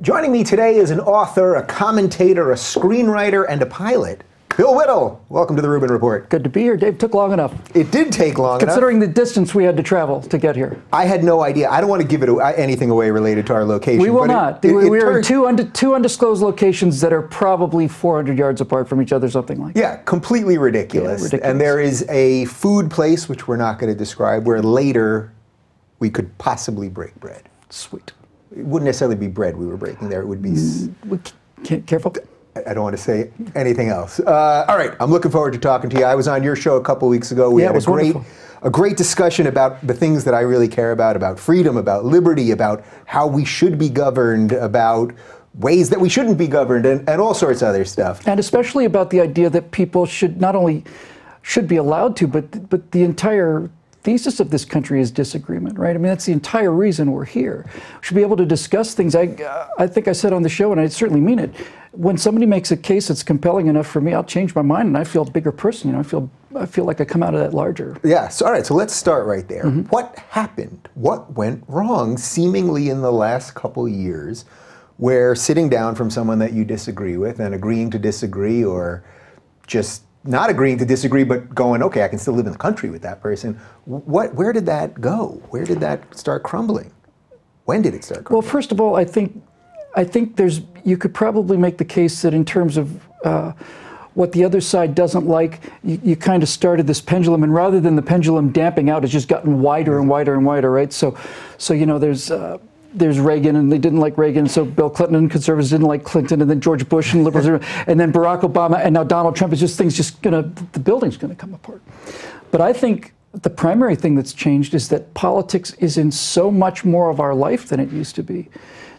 Joining me today is an author, a commentator, a screenwriter, and a pilot. Bill Whittle, welcome to the Rubin Report. Good to be here, Dave. Took long enough. It did take long enough. Considering the distance we had to travel to get here. I had no idea. I don't want to give anything away related to our location. We will not. We're in two undisclosed locations that are probably 400 yards apart from each other, something like that. Yeah, completely ridiculous. Yeah, ridiculous. And there is a food place, which we're not going to describe, where later we could possibly break bread. Sweet. It wouldn't necessarily be bread we were breaking there. It would be... Careful. I don't want to say anything else. All right, I'm looking forward to talking to you. I was on your show a couple weeks ago. We had a great discussion about the things that I really care about freedom, about liberty, about how we should be governed, about ways that we shouldn't be governed, and all sorts of other stuff. And especially about the idea that people should not only should be allowed to, but the entire thesis of this country is disagreement, right? I mean, that's the entire reason we're here. We should be able to discuss things. I think I said on the show, and I certainly mean it, when somebody makes a case that's compelling enough for me, I'll change my mind and I feel a bigger person. You know, I feel like I come out of that larger. Yeah, so all right, so let's start right there. What happened? What went wrong seemingly in the last couple years where sitting down from someone that you disagree with and agreeing to disagree, or just not agreeing to disagree, but going, okay, I can still live in the country with that person. Where did that go? Where did that start crumbling? When did it start crumbling? Well, first of all, I think you could probably make the case that in terms of what the other side doesn't like, you kind of started this pendulum, and rather than the pendulum damping out, it's just gotten wider and wider and wider, right? So you know, there's Reagan, and they didn't like Reagan, so Bill Clinton and conservatives didn't like Clinton, and then George Bush and liberals, and then Barack Obama, and now Donald Trump. Is just things the building's gonna come apart. But I think the primary thing that's changed is that politics is in so much more of our life than it used to be. It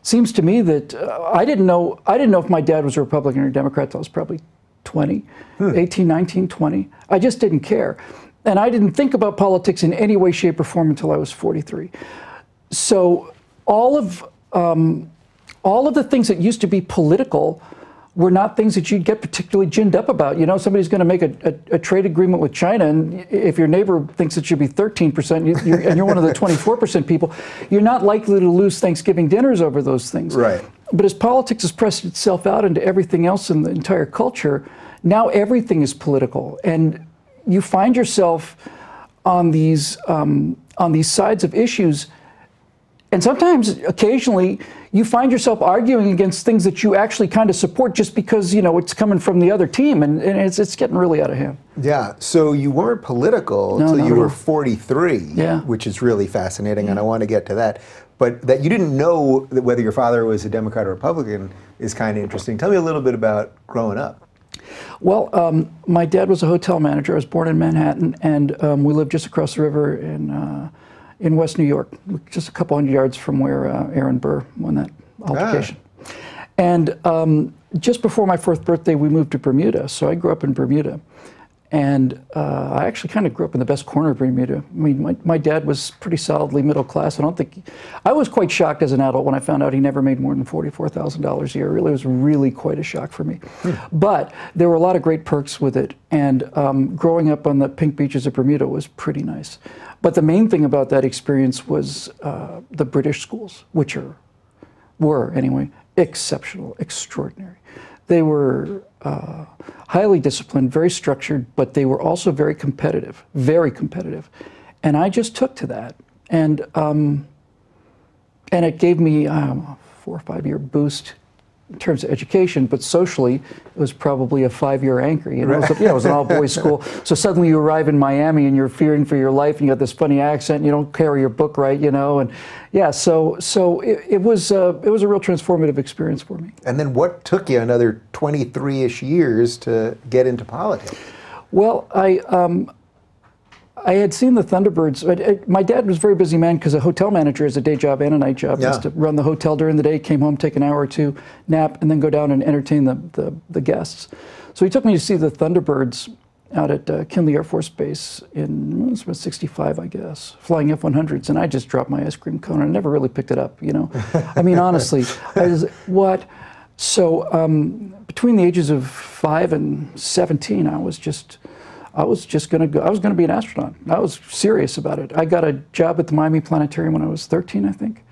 seems to me that I didn't know if my dad was a Republican or a Democrat till I was probably 20, 18, 19, 20. I just didn't care. And I didn't think about politics in any way, shape, or form until I was 43. So all of the things that used to be political were not things that you'd get particularly ginned up about. You know, somebody's going to make a trade agreement with China, and if your neighbor thinks it should be 13%, and you're one of the 24% people, you're not likely to lose Thanksgiving dinners over those things. Right. But as politics has pressed itself out into everything else in the entire culture, now everything is political, and you find yourself on these sides of issues. And sometimes, occasionally, you find yourself arguing against things that you actually kind of support just because, you know, it's coming from the other team, and it's getting really out of hand. Yeah, so you weren't political until you were 43, which is really fascinating, and I want to get to that. But that you didn't know whether your father was a Democrat or Republican is kind of interesting. Tell me a little bit about growing up. Well, my dad was a hotel manager. I was born in Manhattan, and we lived just across the river in West New York, just a couple hundred yards from where Aaron Burr won that altercation. And just before my 4th birthday, we moved to Bermuda. So I grew up in Bermuda. And I actually kind of grew up in the best corner of Bermuda. I mean, my dad was pretty solidly middle class. I was quite shocked as an adult when I found out he never made more than $44,000 a year. It was really quite a shock for me. But there were a lot of great perks with it. And growing up on the pink beaches of Bermuda was pretty nice. But the main thing about that experience was the British schools, which were anyway, exceptional, extraordinary. They were highly disciplined, very structured, but they were also very competitive, and I just took to that, and it gave me a 4 or 5 year boost in terms of education, but socially it was probably a 5-year anchor. You know, it was an all-boys school. So suddenly you arrive in Miami and you're fearing for your life, and you got this funny accent, and you don't carry your book right, you know, and yeah. So it was a real transformative experience for me. And then what took you another 23-ish years to get into politics? Well, I had seen the Thunderbirds. My dad was a very busy man because a hotel manager is a day job and a night job. He has to run the hotel during the day, came home, take an hour or two, nap, and then go down and entertain the guests. So he took me to see the Thunderbirds out at Kinley Air Force Base in 65, I guess, flying F-100s, and I just dropped my ice cream cone, and I never really picked it up, you know. I mean, honestly, what? So between the ages of 5 and 17, I was going to go. I was going to be an astronaut. I was serious about it. I got a job at the Miami Planetarium when I was 13, I think.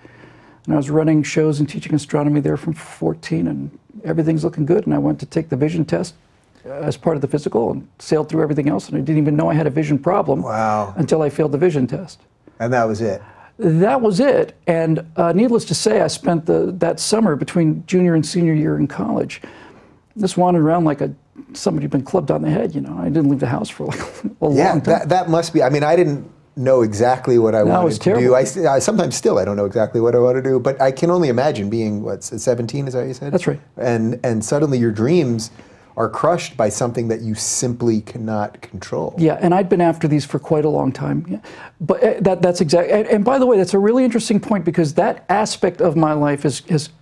and I was running shows and teaching astronomy there from 14, and everything's looking good. And I went to take the vision test as part of the physical and sailed through everything else, and I didn't even know I had a vision problem until I failed the vision test. And that was it? That was it. And needless to say, I spent that summer between junior and senior year in college just wandering around like somebody who'd been clubbed on the head, you know. I didn't leave the house for like a long time. That must be, I mean, I didn't know exactly what I wanted to do. I sometimes still I don't know exactly what I want to do, but I can only imagine being, 17, is that what you said? That's right. And suddenly your dreams are crushed by something that you simply cannot control. Yeah, and I'd been after these for quite a long time. Yeah. But that's exactly, and by the way, that's a really interesting point, because that aspect of my life has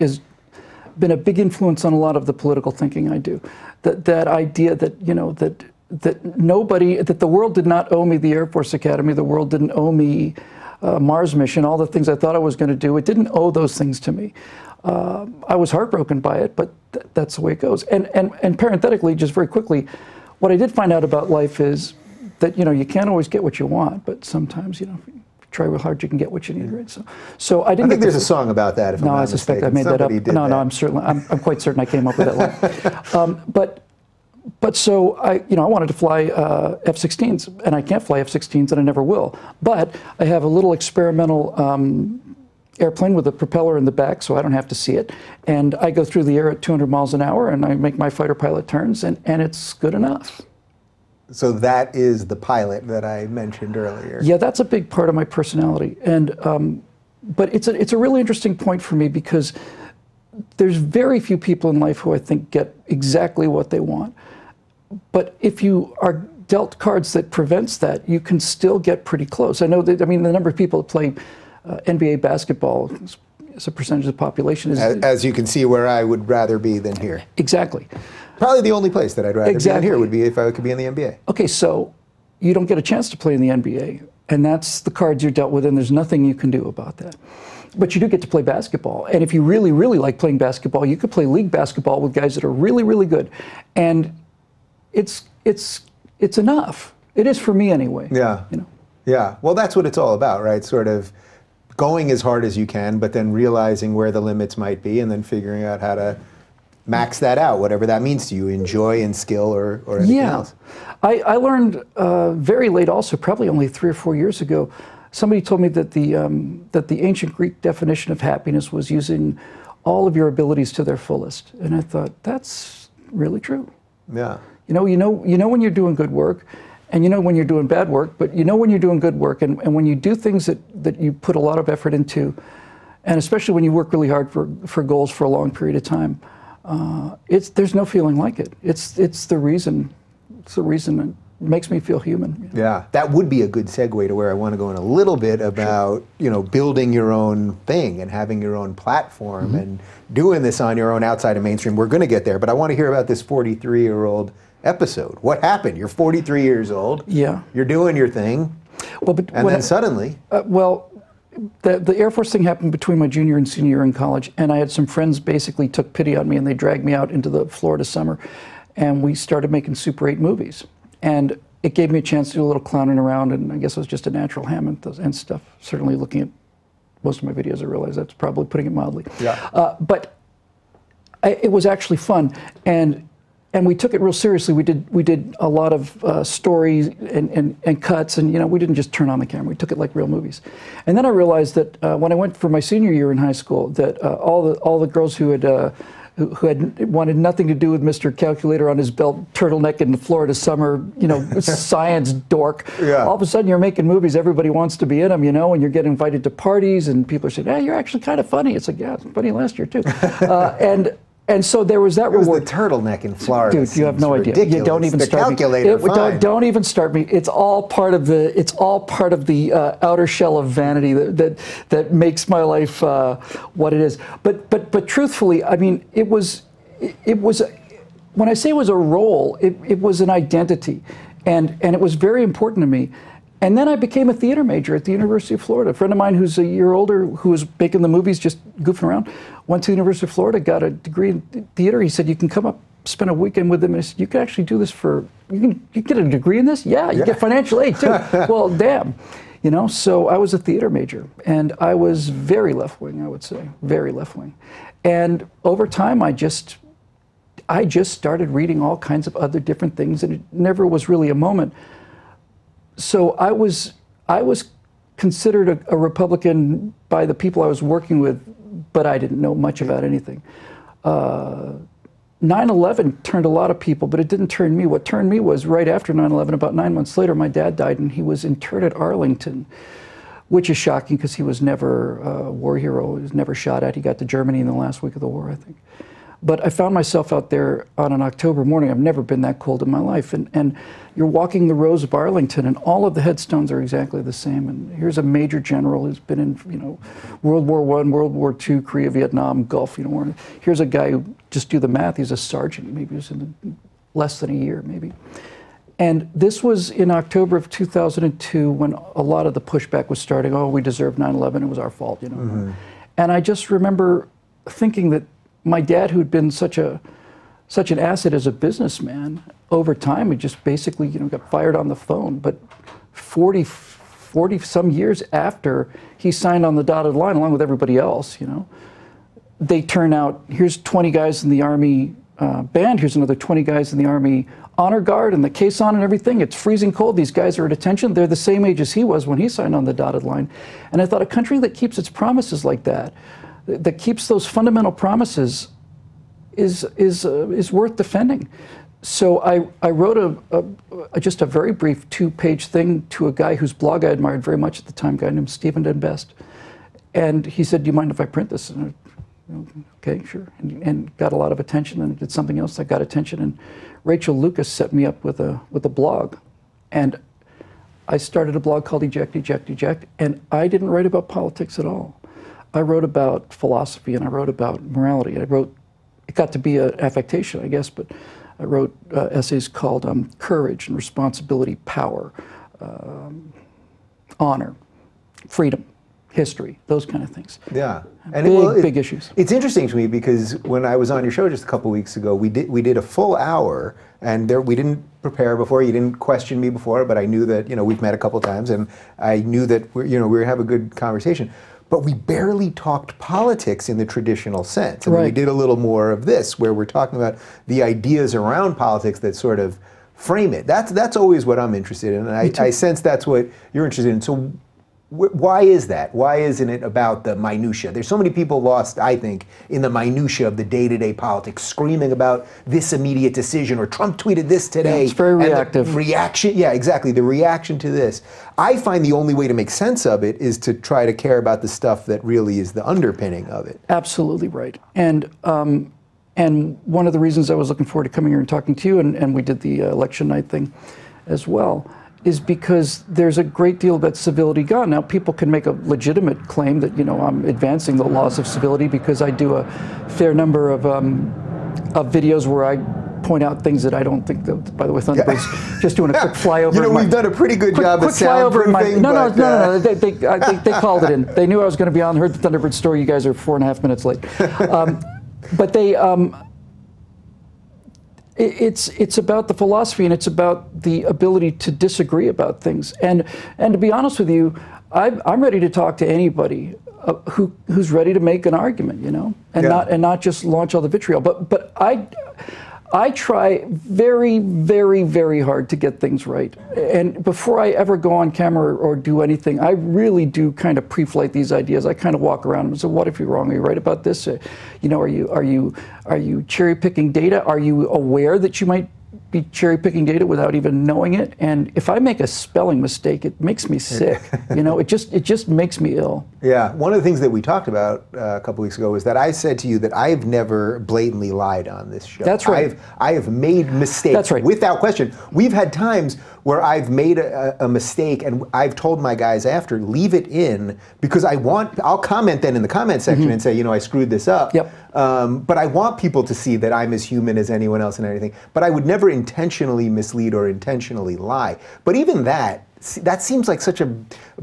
been a big influence on a lot of the political thinking I do. That idea that, you know, that the world did not owe me the Air Force Academy, the world didn't owe me Mars mission, all the things I thought I was going to do, it didn't owe those things to me. I was heartbroken by it, but that's the way it goes. And parenthetically, just very quickly, what I did find out about life is that, you know, you can't always get what you want, but sometimes, you know, if you try real hard, you can get what you need, right? So I didn't. I think there's a song about that. If I'm not I suspect mistaken. I made that up. No, I'm quite certain I came up with that line. But so I wanted to fly F-16s, and I can't fly F-16s, and I never will. But I have a little experimental airplane with a propeller in the back, so I don't have to see it. And I go through the air at 200 miles an hour, and I make my fighter pilot turns, and it's good enough. So that is the pilot that I mentioned earlier. Yeah, that's a big part of my personality. And but it's a really interesting point for me, because there's very few people in life who I think get exactly what they want. But if you are dealt cards that prevents that, you can still get pretty close. I know that, I mean, the number of people that play NBA basketball as a percentage of the population is... As you can see, where I would rather be than here. Exactly. Probably the only place that I'd rather be than here would be if I could be in the NBA. Okay, so you don't get a chance to play in the NBA, and that's the cards you're dealt with, and there's nothing you can do about that. But you do get to play basketball, and if you really, really like playing basketball, you could play league basketball with guys that are really, really good, and it's enough. It is for me anyway. Yeah. You know. Yeah. Well, that's what it's all about, right? Sort of going as hard as you can, but then realizing where the limits might be, and then figuring out how to max that out, whatever that means to you, in joy and skill or anything else. I learned very late also, probably only 3 or 4 years ago, somebody told me that the ancient Greek definition of happiness was using all of your abilities to their fullest. And I thought, that's really true. Yeah. You know when you're doing good work, and you know when you're doing bad work, but you know when you're doing good work, and when you do things that you put a lot of effort into, and especially when you work really hard for goals for a long period of time, there's no feeling like it. It's the reason it makes me feel human. You know? Yeah, that would be a good segue to where I want to go in a little bit about building your own thing and having your own platform and doing this on your own outside of mainstream. We're going to get there, but I want to hear about this 43-year-old episode. What happened? You're 43 years old. Yeah. You're doing your thing. Well, and then suddenly. The Air Force thing happened between my junior and senior year in college, and I had some friends basically took pity on me, and they dragged me out into the Florida summer, and we started making Super 8 movies. And it gave me a chance to do a little clowning around, and I guess I was just a natural ham and stuff. Certainly looking at most of my videos, I realize that's probably putting it mildly. Yeah. But it was actually fun, and we took it real seriously. We did a lot of stories and cuts, and we didn't just turn on the camera. We took it like real movies. And then I realized that when I went for my senior year in high school, that all the girls who had wanted nothing to do with Mr. Calculator on his belt, turtleneck in the Florida summer, science dork. Yeah. All of a sudden you're making movies, everybody wants to be in them, and you're getting invited to parties, and people are saying, hey, you're actually kind of funny. It's like, yeah, it's funny last year too. And so there was that reward. It was the turtleneck in Florida. Dude, you have no idea. Ridiculous. You don't even start calculator, me. Don't even start me. It's all part of the. It's all part of the outer shell of vanity that makes my life what it is. But truthfully, I mean, it was. When I say it was a role, it was an identity, and it was very important to me. And then I became a theater major at the University of Florida. A friend of mine who's a year older, who was making the movies, just goofing around, went to the University of Florida, got a degree in theater. He said, you can come up, spend a weekend with him. And I said, you can actually do this you get a degree in this? Yeah, you get financial aid too. Well, damn. You know, so I was a theater major, and I was very left-wing, I would say, very left-wing. And over time, I just started reading all kinds of other different things, and it never was really a moment. So I was considered a Republican by the people I was working with, but I didn't know much about anything. 9/11 turned a lot of people, but it didn't turn me. What turned me was right after 9/11, about 9 months later, my dad died, and he was interred at Arlington, which is shocking because he was never a war hero. He was never shot at. He got to Germany in the last week of the war, I think. But I found myself out there on an October morning. I've never been that cold in my life. And you're walking the rows of Arlington, and all of the headstones are exactly the same. And here's a major general who's been in, you know, World War I, World War II, Korea, Vietnam, Gulf, you know. Here's a guy who, just do the math, he's a sergeant. Maybe he was in less than a year, maybe. And this was in October of 2002 when a lot of the pushback was starting. Oh, we deserved 9/11. It was our fault, you know. Mm-hmm. And I just remember thinking that my dad, who had been such an asset as a businessman, over time, he just basically, you know, got fired on the phone. But 40 some years after he signed on the dotted line, along with everybody else, you know, they turn out, here's 20 guys in the Army band, here's another 20 guys in the Army Honor Guard, and the caisson and everything. It's freezing cold. These guys are at attention. They're the same age as he was when he signed on the dotted line. And I thought, a country that keeps its promises like that, that keeps those fundamental promises, is worth defending. So I wrote just a very brief 2-page thing to a guy whose blog I admired very much at the time, a guy named Stephen Denbest. And he said, "Do you mind if I print this?" And okay, sure. And got a lot of attention, and did something else that got attention. And Rachel Lucas set me up with a blog. And I started a blog called Eject, Eject, Eject. And I didn't write about politics at all. I wrote about philosophy, and I wrote about morality. It got to be an affectation, I guess, but I wrote essays called Courage and Responsibility, Power, Honor, Freedom, History, those kind of things. Yeah. And big issues. It's interesting to me because when I was on your show just a couple weeks ago, we did a full hour, and we didn't prepare before. You didn't question me before, but I knew that, you know, we've met a couple times, and I knew that we were going to have a good conversation. But we barely talked politics in the traditional sense. And we did a little more of this, where we're talking about the ideas around politics that sort of frame it. That's always what I'm interested in, and I sense that's what you're interested in. So why is that? Why isn't it about the minutia? There's so many people lost, I think, in the minutia of the day-to-day politics, screaming about this immediate decision, or Trump tweeted this today. Yeah, it's very reactive. Reaction, yeah, exactly, the reaction to this. I find the only way to make sense of it is to try to care about the stuff that really is the underpinning of it. Absolutely right. And one of the reasons I was looking forward to coming here and talking to you, and we did the election night thing as well, is because there's a great deal about civility gone. Now, people can make a legitimate claim that, you know, I'm advancing the laws of civility because I do a fair number of videos where I point out things that I don't think that, by the way, Thunderbird's just doing a quick flyover. You know, we've done a pretty good job of soundproofing. No, they called it in. They knew I was going to be on, heard the Thunderbird story. You guys are 4.5 minutes late. But they, it's about the philosophy, and it's about the ability to disagree about things. And to be honest with you, I'm ready to talk to anybody who's ready to make an argument, you know, and not just launch all the vitriol. But I try very, very, very hard to get things right. And before I ever go on camera or do anything, I really do kind of pre-flight these ideas. I kind of walk around and say, what if you're wrong? Are you right about this? You know, are you cherry picking data? Are you aware that you might be cherry picking data without even knowing it? And if I make a spelling mistake, it makes me sick. You know, it just makes me ill. Yeah, one of the things that we talked about a couple weeks ago was that I said to you that I've never blatantly lied on this show. That's right. I have made mistakes. That's right. Without question. We've had times where I've made a mistake, and I've told my guys after, leave it in, because I'll comment then in the comment section and say, you know, I screwed this up. Yep. But I want people to see that I'm as human as anyone else and anything. But I would never intentionally mislead or intentionally lie. But even that seems like such a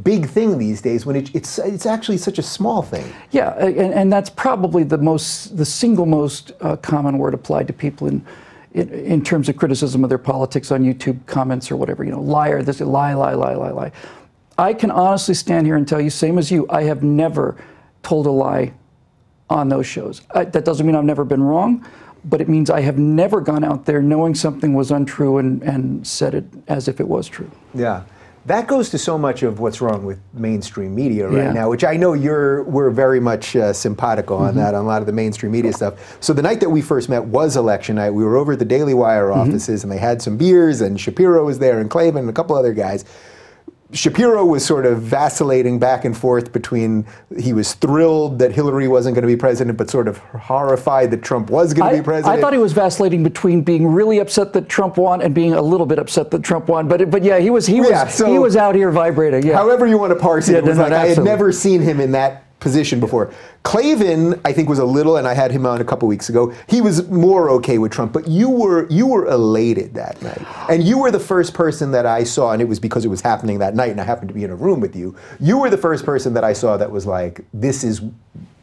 big thing these days, when it's actually such a small thing. Yeah, and that's probably the single most common word applied to people in terms of criticism of their politics on YouTube comments or whatever. You know, liar, this lie, lie, lie, lie, lie. I can honestly stand here and tell you, same as you, I have never told a lie on those shows. That doesn't mean I've never been wrong, but it means I have never gone out there knowing something was untrue and said it as if it was true. Yeah. That goes to so much of what's wrong with mainstream media right Yeah. now, which I know we're very much simpatico on that, on a lot of the mainstream media stuff. So the night that we first met was election night. We were over at the Daily Wire offices, and they had some beers, and Shapiro was there, and Klavan, and a couple other guys. Shapiro was sort of vacillating back and forth between, he was thrilled that Hillary wasn't going to be president, but sort of horrified that Trump was going to be president. I thought he was vacillating between being really upset that Trump won and being a little bit upset that Trump won. But yeah, he was out here vibrating. Yeah. However you want to parse it, it was like I had absolutely. never seen him in that position before. Klavan, I think, was a little, and I had him on a couple weeks ago, he was more okay with Trump, but you were elated that night. And you were the first person that I saw, and it was because it was happening that night and I happened to be in a room with you. You were the first person that I saw that was like, this is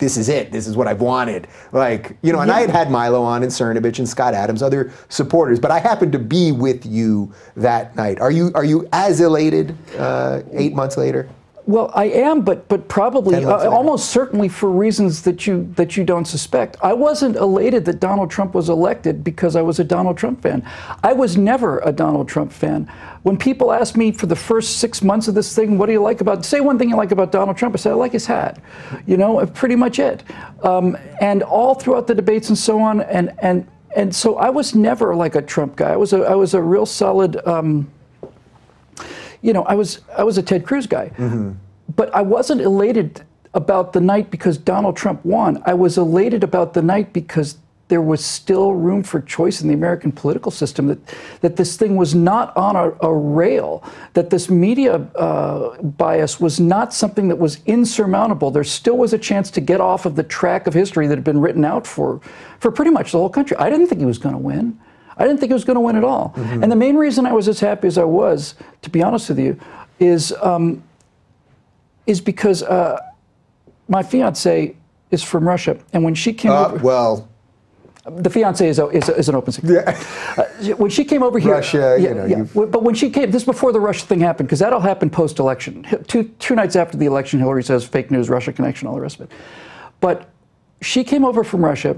it. This is what I've wanted. Like, you know, and I had Milo on and Cernovich and Scott Adams, other supporters, but I happened to be with you that night. Are you as elated 8 months later? Well, I am, but probably almost certainly for reasons that you don't suspect. I wasn't elated that Donald Trump was elected because I was a Donald Trump fan. I was never a Donald Trump fan. When people ask me for the first 6 months of this thing, what do you like about? Say one thing you like about Donald Trump. I say I like his hat. You know, pretty much it. And all throughout the debates and so on, and so I was never like a Trump guy. I was a real solid. You know, I was a Ted Cruz guy, but I wasn't elated about the night because Donald Trump won. I was elated about the night because there was still room for choice in the American political system, that this thing was not on a rail, that this media bias was not something that was insurmountable. There still was a chance to get off of the track of history that had been written out for pretty much the whole country. I didn't think he was going to win. I didn't think he was going to win at all. And the main reason I was as happy as I was, to be honest with you, is because my fiance is from Russia, and when she came over, well, the fiance is an open secret. Yeah. When she came over here, Russia, you know, but when she came, this is before the Russia thing happened, because that'll happen post-election. Two nights after the election, Hillary says fake news, Russia connection, all the rest of it. But she came over from Russia,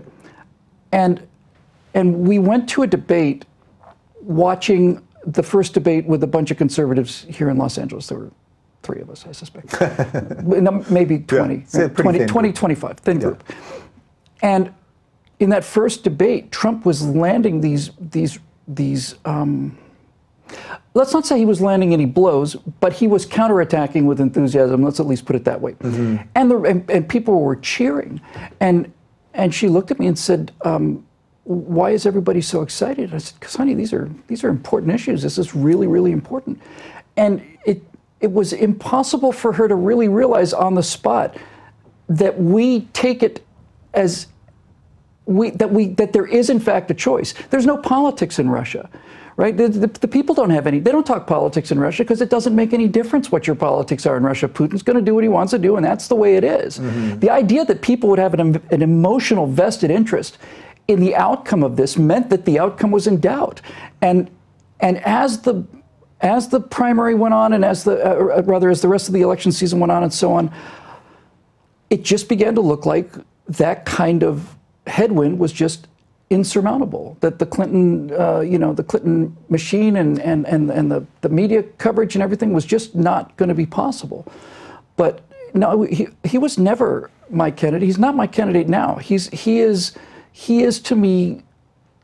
and we went to a debate, watching the first debate with a bunch of conservatives here in Los Angeles. There were 3 of us, I suspect. Maybe 20, yeah, 20, 25, thin group. And in that first debate, Trump was landing these let's not say he was landing any blows, but he was counterattacking with enthusiasm. Let's at least put it that way. And people were cheering. And she looked at me and said, why is everybody so excited? I said, because honey, these are important issues. This is really, really important. And it was impossible for her to really realize on the spot that we take it as that there is in fact a choice. There's no politics in Russia, right? The people don't have any. They don't talk politics in Russia because it doesn't make any difference what your politics are in Russia. Putin's going to do what he wants to do, and that's the way it is. The idea that people would have an emotional vested interest in the outcome of this meant that the outcome was in doubt. And as the primary went on, and as the rest of the election season went on, and so on, it just began to look like that kind of headwind was just insurmountable. That the Clinton, the Clinton machine and the media coverage and everything was just not going to be possible. But no, he was never my candidate. He's not my candidate now. He is to me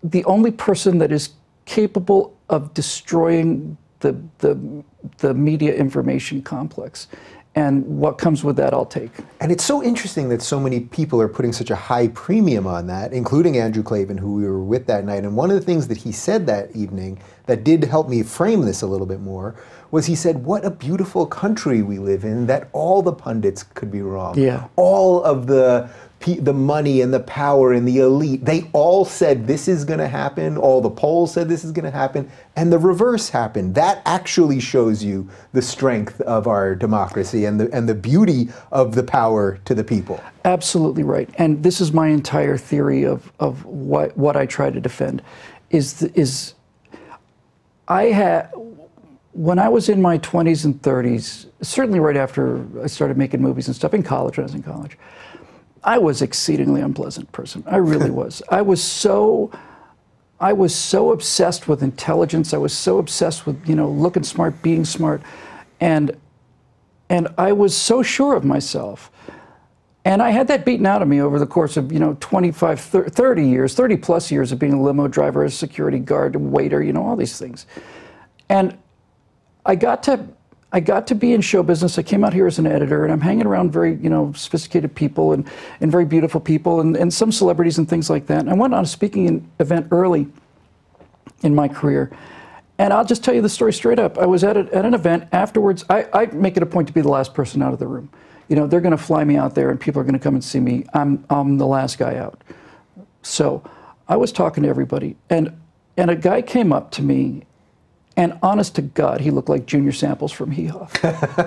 the only person that is capable of destroying the media information complex. And what comes with that, I'll take. And it's so interesting that so many people are putting such a high premium on that, including Andrew Klavan, who we were with that night. And one of the things that he said that evening that did help me frame this a little bit more was he said, what a beautiful country we live in, that all the pundits could be wrong. Yeah. All of the money and the power and the elite, they all said this is going to happen. All the polls said this is going to happen. And the reverse happened. That actually shows you the strength of our democracy and the beauty of the power to the people. Absolutely right. And this is my entire theory of what I try to defend is when I was in my 20s and 30s, certainly right after I started making movies and stuff in college, when I was in college, I was an exceedingly unpleasant person. I really was. I was so obsessed with intelligence. I was so obsessed with, you know, looking smart, being smart, and I was so sure of myself. And I had that beaten out of me over the course of, you know, 25, 30 years, 30 plus years of being a limo driver, a security guard, a waiter, you know, all these things. And I got to be in show business. I came out here as an editor, and I'm hanging around very, you know, sophisticated people and very beautiful people and some celebrities and things like that. And I went on a speaking event early in my career. And I'll just tell you the story straight up. I was at an event afterwards. I make it a point to be the last person out of the room. You know, they're going to fly me out there, and people are going to come and see me. I'm the last guy out. So I was talking to everybody, and a guy came up to me, and honest to God, he looked like Junior Samples from Hee Haw.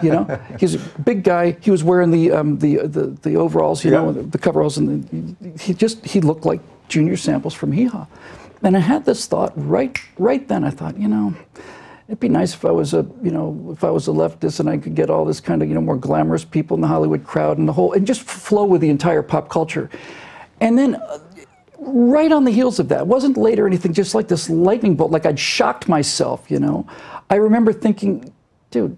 You know, he's a big guy. He was wearing the overalls, you know, the coveralls, and he looked like Junior Samples from Hee Haw. And I had this thought right then. I thought, you know, it'd be nice if I was a leftist and I could get all this kind of, you know, more glamorous people in the Hollywood crowd and just flow with the entire pop culture. And then right on the heels of that, it wasn't late or anything, just like this lightning bolt, like I'd shocked myself, you know. I remember thinking, dude,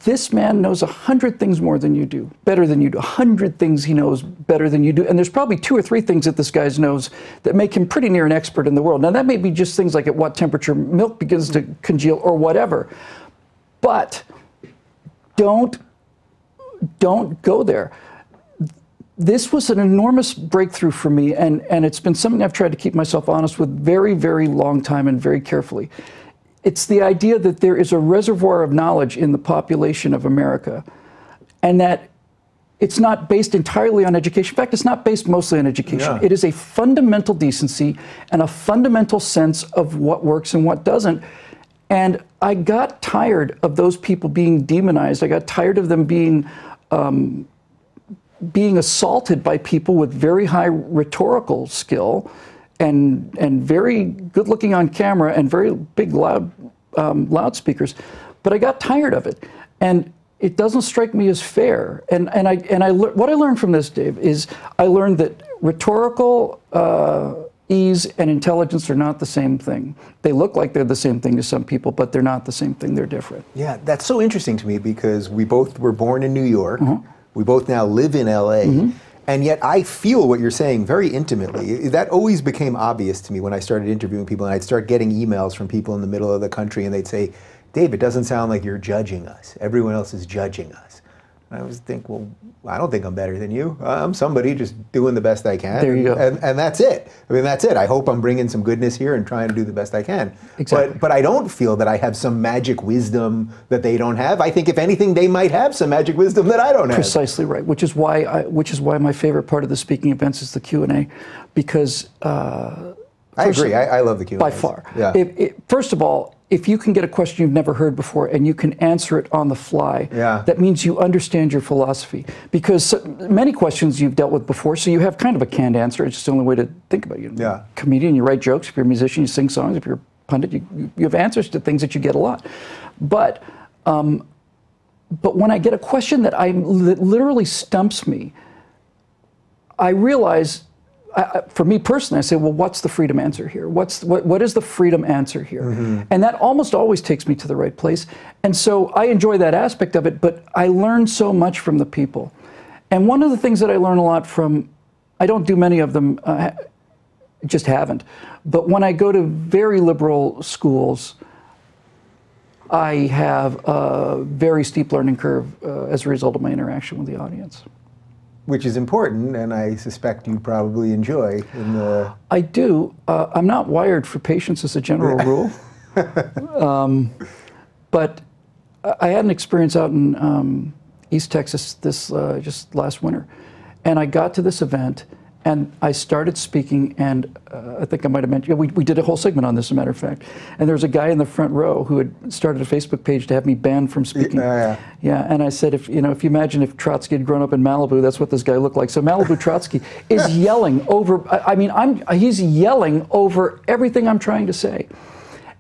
this man knows 100 things more than you do, better than you do. 100 things he knows better than you do. And there's probably 2 or 3 things that this guy knows that make him pretty near an expert in the world. Now, that may be just things like at what temperature milk begins to congeal or whatever. But don't go there. This was an enormous breakthrough for me, and it's been something I've tried to keep myself honest with very, very long time and very carefully. It's the idea that there is a reservoir of knowledge in the population of America, and that it's not based entirely on education. In fact, it's not based mostly on education. Yeah. It is a fundamental decency and a fundamental sense of what works and what doesn't. And I got tired of those people being demonized. I got tired of them being assaulted by people with very high rhetorical skill and very good looking on camera and very big loud loudspeakers, but I got tired of it, and it doesn't strike me as fair. And what I learned from this, Dave, is I learned that rhetorical ease and intelligence are not the same thing. They look like they're the same thing to some people, but they're not the same thing. They're different. Yeah, that's so interesting to me because we both were born in New York. We both now live in LA. And yet I feel what you're saying very intimately. That always became obvious to me when I started interviewing people, and I'd start getting emails from people in the middle of the country, and they'd say, Dave, it doesn't sound like you're judging us. Everyone else is judging us. And I always think, well, I don't think I'm better than you. I'm somebody just doing the best I can. There you go. And that's it. I mean, that's it. I hope I'm bringing some goodness here and trying to do the best I can. Exactly. But I don't feel that I have some magic wisdom that they don't have. I think, if anything, they might have some magic wisdom that I don't have. Precisely right, which is why my favorite part of the speaking events is the Q&A, because I agree. I love the Q&A. By far. Yeah. First of all, if you can get a question you've never heard before and you can answer it on the fly, that means you understand your philosophy. Because many questions you've dealt with before, so you have kind of a canned answer. It's just the only way to think about it. You're a comedian, you write jokes. If you're a musician, you sing songs. If you're a pundit, you have answers to things that you get a lot. But when I get a question that literally stumps me, I realize, for me personally, I say, well, what's the freedom answer here? What is the freedom answer here? And that almost always takes me to the right place. And so I enjoy that aspect of it, but I learn so much from the people. And one of the things that I learn a lot from, I don't do many of them, just haven't, but when I go to very liberal schools, I have a very steep learning curve as a result of my interaction with the audience. Which is important, and I suspect you probably enjoy. I do. I'm not wired for patience as a general rule. But I had an experience out in East Texas just last winter. And I got to this event, and I started speaking, and I think I might have mentioned, we did a whole segment on this, as a matter of fact. And there was a guy in the front row who had started a Facebook page to have me banned from speaking. Yeah, and I said, if you imagine if Trotsky had grown up in Malibu, that's what this guy looked like. So Malibu Trotsky is yelling over, he's yelling over everything I'm trying to say.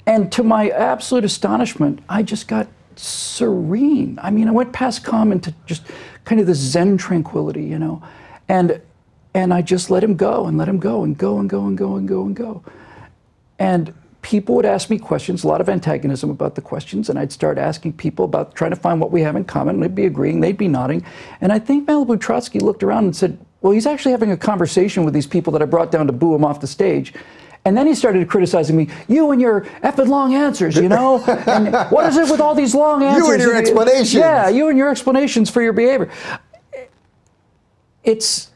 And to my absolute astonishment, I just got serene. I mean, I went past calm into just kind of this Zen tranquility, you know, and I just let him go and let him go and go and go and go and go and go. And people would ask me questions, a lot of antagonism about the questions, and I'd start asking people about trying to find what we have in common, and they'd be agreeing, they'd be nodding. And I think Malibu Trotsky looked around and said, well, he's actually having a conversation with these people that I brought down to boo him off the stage. And then he started criticizing me, you and your effing long answers, you know? And what is it with all these long answers? You and your explanations. Yeah, you and your explanations for your behavior. It's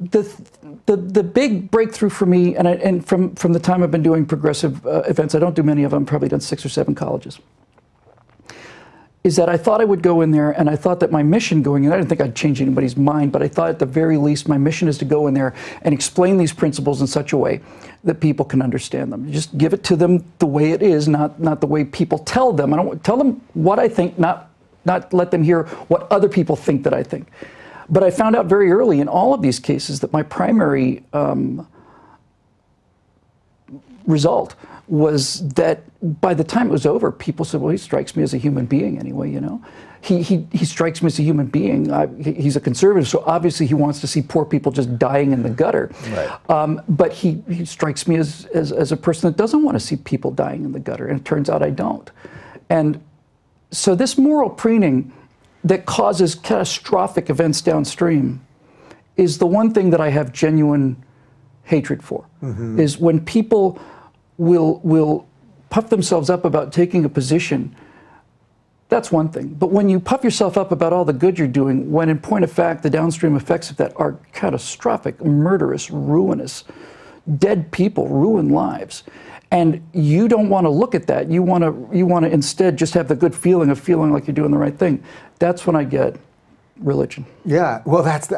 the big breakthrough for me, and from the time I've been doing progressive events, I don't do many of them, probably done 6 or 7 colleges, is that I thought I would go in there, and I thought that my mission going in, I didn't think I'd change anybody's mind, but I thought at the very least my mission is to go in there and explain these principles in such a way that people can understand them. Just give it to them the way it is, not the way people tell them. I don't tell them what I think, not let them hear what other people think that I think. But I found out very early in all of these cases that my primary result was that by the time it was over, people said, well, he strikes me as a human being anyway, you know. He strikes me as a human being. He's a conservative, so obviously he wants to see poor people just dying in the gutter. Right. But he strikes me as a person that doesn't want to see people dying in the gutter, and it turns out I don't. And so this moral preening that causes catastrophic events downstream is the one thing that I have genuine hatred for, is when people will puff themselves up about taking a position. That's one thing. But when you puff yourself up about all the good you're doing, when in point of fact the downstream effects of that are catastrophic, murderous, ruinous, dead people, ruin lives, and you don't want to look at that, you want to instead just have the good feeling of feeling like you're doing the right thing, that's when I get religion. Yeah, well, that's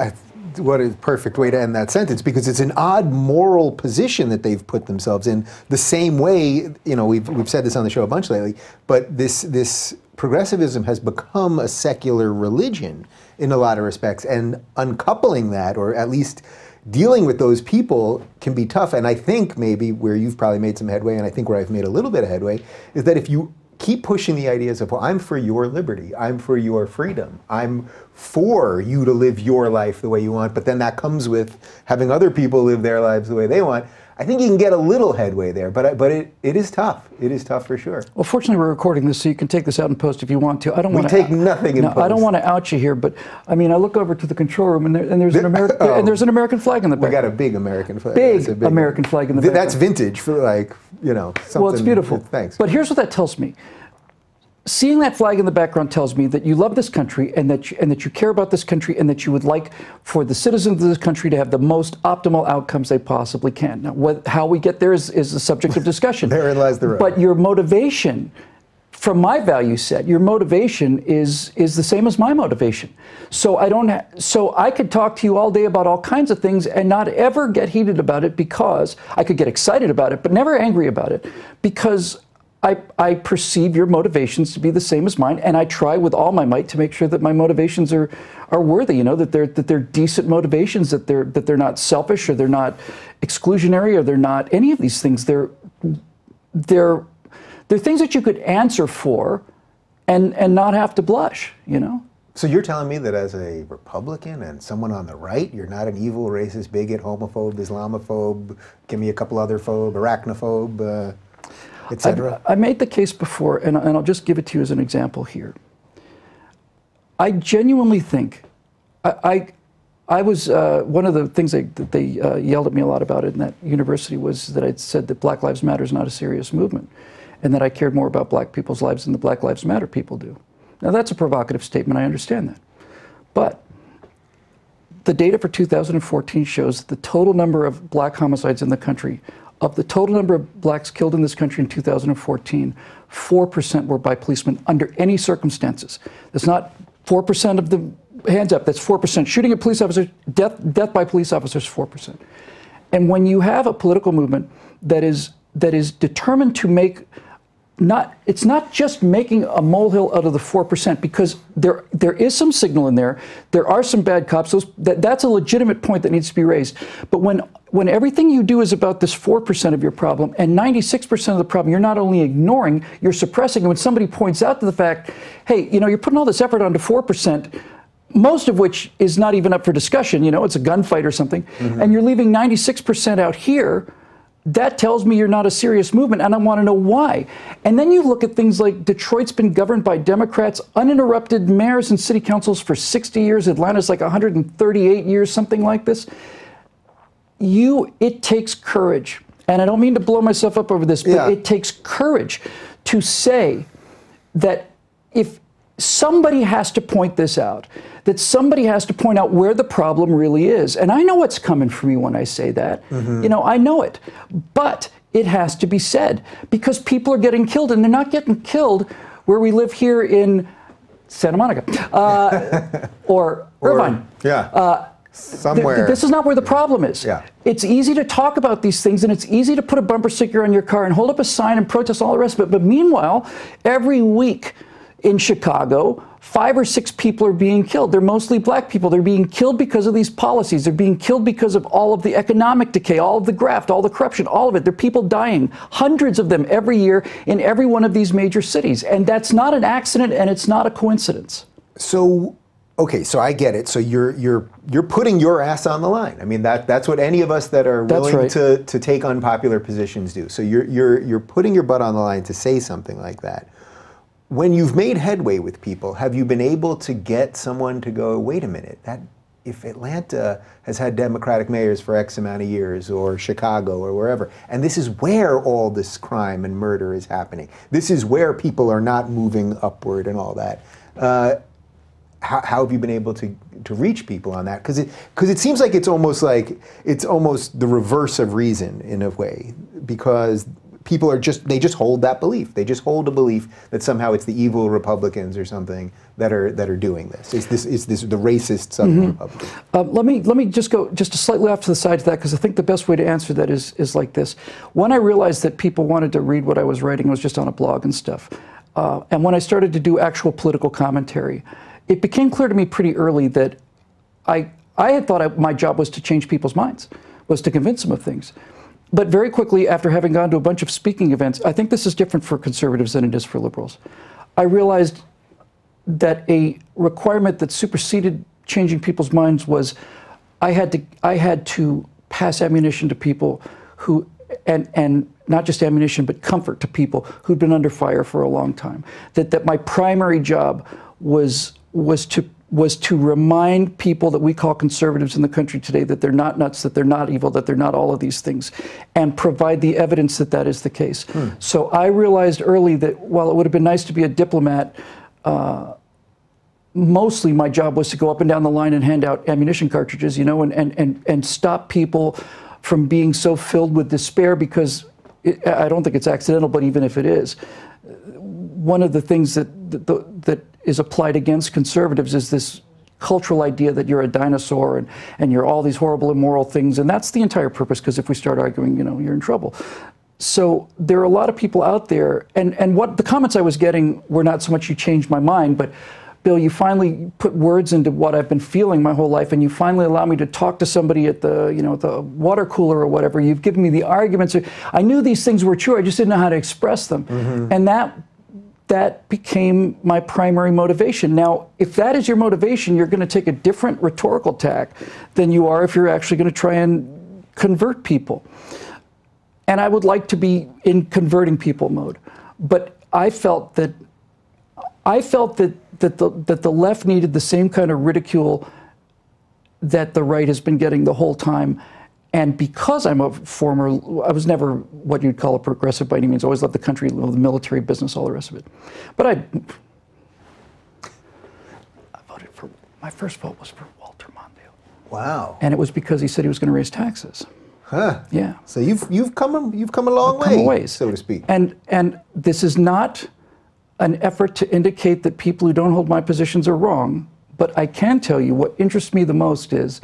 what a perfect way to end that sentence, because it's an odd moral position that they've put themselves in. The same way, you know, we've said this on the show a bunch lately, but this progressivism has become a secular religion in a lot of respects, and uncoupling that, or at least dealing with those people, can be tough. And I think maybe where you've probably made some headway, and I think where I've made a little bit of headway, is that if you keep pushing the ideas of, well, I'm for your liberty, I'm for your freedom, I'm for you to live your life the way you want, but then that comes with having other people live their lives the way they want, I think you can get a little headway there, but it is tough. It is tough for sure. Well, fortunately, we're recording this, so you can take this out in post if you want to. I don't want to take nothing in post. I don't want to out you here, but I mean, I look over to the control room, and there's an American flag in the back. We got a big American flag. Big American flag in the back. That's vintage for, like, you know, something. Well, it's beautiful. Thanks. But here's what that tells me. Seeing that flag in the background tells me that you love this country, and that you care about this country, and that you would like for the citizens of this country to have the most optimal outcomes they possibly can. Now, how we get there is a subject of discussion. Therein lies the road. But your motivation, from my value set, your motivation is the same as my motivation. So I could talk to you all day about all kinds of things and not ever get heated about it, because I could get excited about it, but never angry about it, because I perceive your motivations to be the same as mine, and I try with all my might to make sure that my motivations are worthy. You know, that they're decent motivations, that they're not selfish, or they're not exclusionary, or they're not any of these things. They're things that you could answer for, and not have to blush. You know. So you're telling me that as a Republican and someone on the right, you're not an evil, racist, bigot, homophobe, Islamophobe, give me a couple other arachnophobe. I made the case before, and I'll just give it to you as an example here. I genuinely think, I was, one of the things that they yelled at me a lot about in that university was that I'd said that Black Lives Matter is not a serious movement, and that I cared more about black people's lives than the Black Lives Matter people do. Now, that's a provocative statement, I understand that. But the data for 2014 shows that the total number of black homicides in the country, of the total number of blacks killed in this country in 2014, 4% were by policemen under any circumstances. That's not 4% of the hands up, that's 4%. Shooting at police officers, death by police officers, 4%. And when you have a political movement that is determined to make it's not just making a molehill out of the 4%, because there is some signal in there. There are some bad cops. That's a legitimate point that needs to be raised. But when everything you do is about this 4% of your problem, and 96% of the problem you're not only ignoring, you're suppressing. And when somebody points out to the fact, hey, you're putting all this effort onto 4%, most of which is not even up for discussion, it's a gunfight or something, and you're leaving 96% out here, that tells me you're not a serious movement, and I want to know why. And then you look at things like Detroit's been governed by Democrats, uninterrupted mayors and city councils for 60 years. Atlanta's like 138 years, something like this. It takes courage. And I don't mean to blow myself up over this, but it takes courage to say that if somebody has to point this out, that somebody has to point out where the problem really is. And I know what's coming for me when I say that. I know it. But it has to be said, because people are getting killed, and they're not getting killed where we live here in Santa Monica or Irvine. Somewhere. This is not where the problem is. It's easy to talk about these things, and it's easy to put a bumper sticker on your car and hold up a sign and protest all the rest of it. But meanwhile, every week in Chicago, 5 or 6 people are being killed. They're mostly black people. They're being killed because of these policies. They're being killed because of all of the economic decay, all of the graft, all the corruption, all of it. There are people dying, hundreds of them every year in every one of these major cities. And that's not an accident, and it's not a coincidence. So, okay, so I get it. So you're putting your ass on the line. I mean, that's what any of us that are willing to take unpopular positions do. So you're putting your butt on the line to say something like that. When you've made headway with people, have you been able to get someone to go, wait a minute, that if Atlanta has had Democratic mayors for X amount of years, or Chicago or wherever, and this is where all this crime and murder is happening, this is where people are not moving upward and all that, how have you been able to reach people on that? Because it seems like it's almost the reverse of reason in a way, because people they just hold that belief. They just hold a belief that somehow it's the evil Republicans or something that are doing this. Is this the racist Southern Republicans? Let me just go just slightly off to the side of that, because I think the best way to answer that is like this. When I realized that people wanted to read what I was writing, I was just on a blog and stuff. And when I started to do actual political commentary, it became clear to me pretty early that I had thought my job was to change people's minds, was to convince them of things. But very quickly, after having gone to a bunch of speaking events, I think this is different for conservatives than it is for liberals. I realized that a requirement that superseded changing people's minds was I had to pass ammunition to people who, and not just ammunition, but comfort to people who'd been under fire for a long time. That my primary job was to remind people that we call conservatives in the country today that they're not nuts, that they're not evil, that they're not all of these things, and provide the evidence that that is the case. So I realized early that while it would have been nice to be a diplomat, mostly my job was to go up and down the line and hand out ammunition cartridges, and stop people from being so filled with despair, because I don't think it's accidental, but even if it is, one of the things that is applied against conservatives is this cultural idea that you're a dinosaur and you're all these horrible, immoral things. And that's the entire purpose, because if we start arguing, you're in trouble. So there are a lot of people out there, and what the comments I was getting were not so much you changed my mind, but Bill, you finally put words into what I've been feeling my whole life, and you finally allow me to talk to somebody at the, at the water cooler or whatever. You've given me the arguments. I knew these things were true. I just didn't know how to express them. And that became my primary motivation. Now, if that is your motivation, you're going to take a different rhetorical tack than you are if you're actually going to try and convert people. And I would like to be in converting people mode. But I felt that the left needed the same kind of ridicule that the right has been getting the whole time. And because I'm I was never what you'd call a progressive by any means. I always loved the country, the military, business, all the rest of it. But I voted for, my first vote was for Walter Mondale. Wow. And it was because he said he was going to raise taxes. Huh. Yeah. So you've come a long way, so to speak. And this is not an effort to indicate that people who don't hold my positions are wrong. But I can tell you what interests me the most is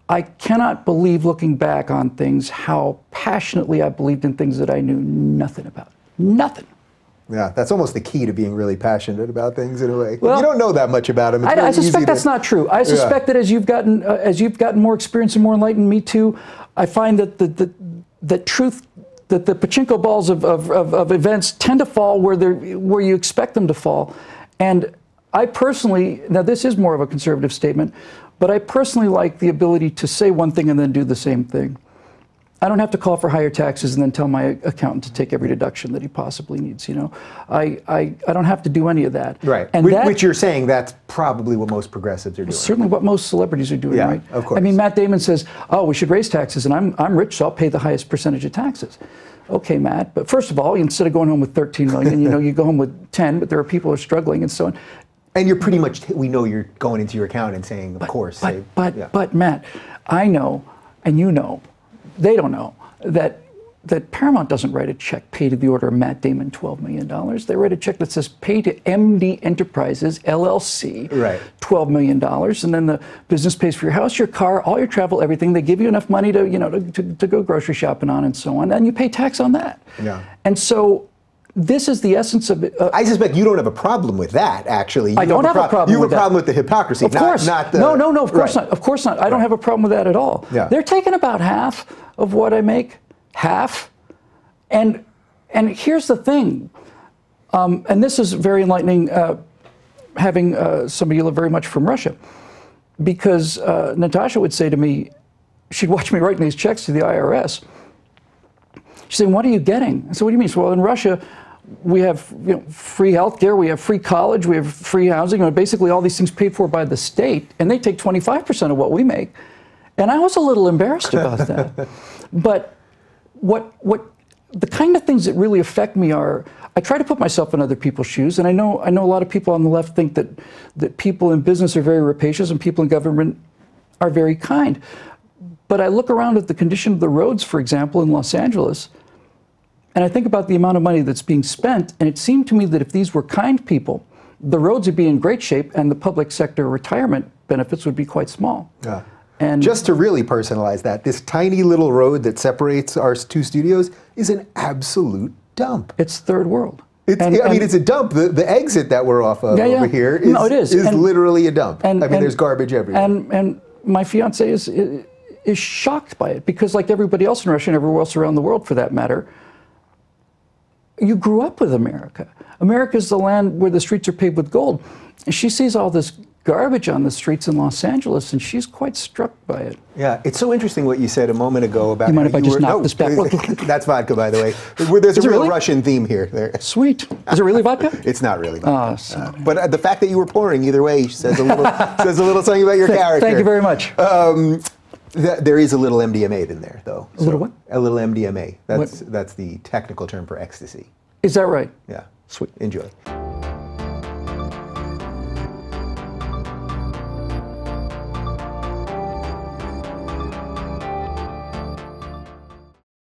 I cannot believe, looking back on things, how passionately I believed in things that I knew nothing about. Nothing. Yeah, that's almost the key to being really passionate about things in a way. Well, you don't know that much about them. I suspect that's not true. I suspect that as you've gotten more experience and more enlightened, me too, I find that the pachinko balls of events tend to fall where you expect them to fall. And I personally, now this is more of a conservative statement, but I personally like the ability to say one thing and then do the same thing. I don't have to call for higher taxes and then tell my accountant to take every deduction that he possibly needs. You know, I don't have to do any of that. Right. And which you're saying that's probably what most progressives are doing. Certainly, what most celebrities are doing. Yeah, right. Of course. I mean, Matt Damon says, "Oh, we should raise taxes," and I'm rich, so I'll pay the highest percentage of taxes. Okay, Matt. But first of all, instead of going home with 13 million, you know, you go home with 10. But there are people who are struggling and so on. And you're pretty much, we know you're going into your account and saying, of course. But Matt, I know, and you know, they don't know, that Paramount doesn't write a check pay to the order of Matt Damon $12 million. They write a check that says pay to MD Enterprises, LLC, right. $12 million. And then the business pays for your house, your car, all your travel, everything. They give you enough money to, you know, to go grocery shopping on and so on. And you pay tax on that. Yeah. And so this is the essence of it. I suspect you don't have a problem with that, actually. I don't have a problem with that. You have a problem with the hypocrisy, of course. not the... No, of course not. Of course not. I don't have a problem with that at all. Yeah. They're taking about half of what I make. Half. And here's the thing. And this is very enlightening, having somebody who lived very much from Russia. Because Natasha would say to me, she'd watch me writing these checks to the IRS. She'd say, "What are you getting?" I said, "What do you mean?" She said, "Well, in Russia, we have free health care, we have free college, we have free housing, basically all these things paid for by the state, and they take 25% of what we make." And I was a little embarrassed about that. But what the kind of things that really affect me are, I try to put myself in other people's shoes, and I know a lot of people on the left think that people in business are very rapacious and people in government are very kind. But I look around at the condition of the roads, for example, in Los Angeles, and I think about the amount of money that's being spent, and it seemed to me that if these were kind people, the roads would be in great shape and the public sector retirement benefits would be quite small. Yeah. And just to really personalize that, this tiny little road that separates our two studios is an absolute dump. It's third world. I mean, it's a dump. The exit that we're off of over here is literally a dump. I mean, there's garbage everywhere. And my fiance is shocked by it because, like everybody else in Russia and everywhere else around the world, for that matter, you grew up with America. America is the land where the streets are paved with gold. And she sees all this garbage on the streets in Los Angeles, and she's quite struck by it. Yeah, it's so interesting what you said a moment ago about... You mind if I just knock this back? That's vodka, by the way. There's a real Russian theme here. Sweet. Is it really vodka? It's not really vodka. But the fact that you were pouring either way says a little something about your character. Thank you very much. There is a little MDMA in there, though. A little what? A little MDMA. That's the technical term for ecstasy. Is that right? Yeah. Sweet. Enjoy.